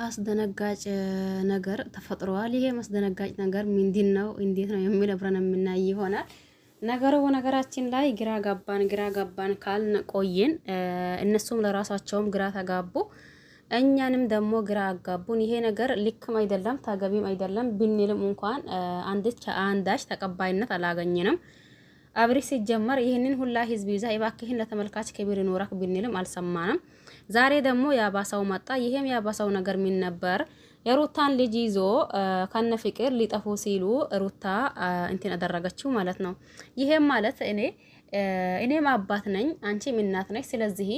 አስደነጋጭ ነገር ተፈጥሯል። ይሄ አስደነጋጭ ነገር ምንድነው? እንዴት ነው የሚል አብረን የምናይ ይሆናል። ነገሩ በነገራችን ላይ ግራ ገባን ካልን ቆየን። እነሱም ለራሳቸውም ግራ ተጋቡ፣ እኛንም ደግሞ ግራ አጋቡን። ይሄ ነገር ልክም አይደለም ተገቢም አይደለም ብንልም እንኳን አንዳች ተቀባይነት አላገኘንም። አብርሽ ሲጀመር ይህንን ሁላ ህዝብ ይዛ እባክህን ለተመልካች ክብር ይኖርክ ብንልም አልሰማንም። ዛሬ ደግሞ ያባሳው መጣ። ይሄም ያባሳው ነገር ምን ነበር? የሩታን ልጅ ይዞ ከነ ፍቅር ሊጠፉ ሲሉ ሩታ እንትን አደረገችው ማለት ነው። ይሄም ማለት እኔም አባት ነኝ፣ አንቺም እናት ነሽ። ስለዚህ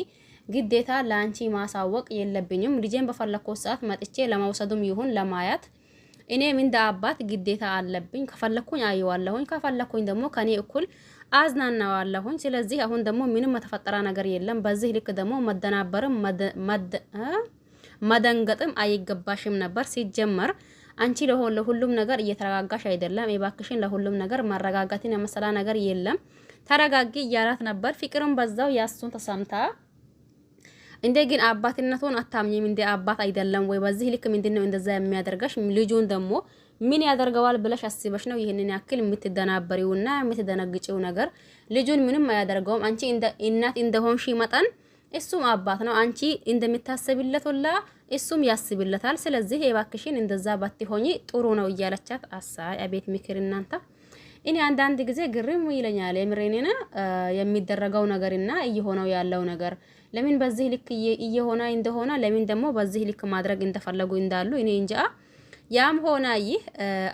ግዴታ ለአንቺ ማሳወቅ የለብኝም። ልጄን በፈለኩት ሰዓት መጥቼ ለመውሰዱም ይሁን ለማያት እኔም እንደ አባት ግዴታ አለብኝ። ከፈለኩኝ አየዋለሁኝ፣ ከፈለኩኝ ደግሞ ከኔ እኩል አዝናናዋለሁኝ። ስለዚህ አሁን ደግሞ ምንም የተፈጠረ ነገር የለም። በዚህ ልክ ደግሞ መደናበርም መደንገጥም አይገባሽም ነበር። ሲጀመር አንቺ ለሁሉም ነገር እየተረጋጋሽ አይደለም። እባክሽን ለሁሉም ነገር መረጋጋትን የመሰላ ነገር የለም። ተረጋጊ እያላት ነበር። ፍቅርም በዛው ያሱን ተሰምታ እንደ ግን አባትነቱን አታምኝም፣ እንደ አባት አይደለም ወይ? በዚህ ልክ ምንድነው እንደዛ የሚያደርጋሽ? ልጁን ደግሞ ምን ያደርገዋል ብለሽ አስበሽ ነው ይሄንን ያክል የምትደናበሪውና የምትደነግጪው ነገር? ልጁን ምንም አያደርገውም። አንቺ እንደ እናት እንደሆንሽ መጠን እሱም አባት ነው። አንቺ እንደምታስብለት ሁላ እሱም ያስብለታል። ስለዚህ የባክሽን እንደዛ ባትሆኚ ጥሩ ነው እያለቻት አሳይ። አቤት ምክር እናንተ! እኔ አንዳንድ ጊዜ ግርም ይለኛል የምሬኔና የሚደረገው ነገርና እየሆነው ያለው ነገር ለምን በዚህ ልክ እየሆነ እንደሆነ ለምን ደግሞ በዚህ ልክ ማድረግ እንደፈለጉ እንዳሉ እኔ እንጃ። ያም ሆነ ይህ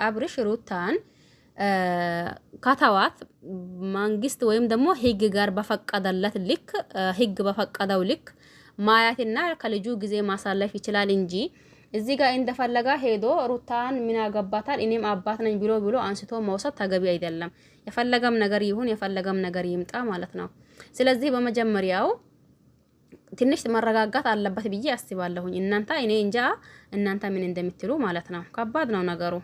አብርሽ ሩታን ከተዋት መንግስት ወይም ደግሞ ህግ ጋር በፈቀደለት ልክ ህግ በፈቀደው ልክ ማያትና ከልጁ ጊዜ ማሳለፍ ይችላል እንጂ እዚህ ጋር እንደፈለጋ ሄዶ ሩታን ምን ያገባታል እኔም አባት ነኝ ብሎ አንስቶ መውሰድ ተገቢ አይደለም። የፈለገም ነገር ይሁን የፈለገም ነገር ይምጣ ማለት ነው። ስለዚህ በመጀመሪያው ትንሽ መረጋጋት አለበት ብዬ አስባለሁኝ። እናንተ እኔ እንጃ እናንተ ምን እንደምትሉ ማለት ነው። ከባድ ነው ነገሩ።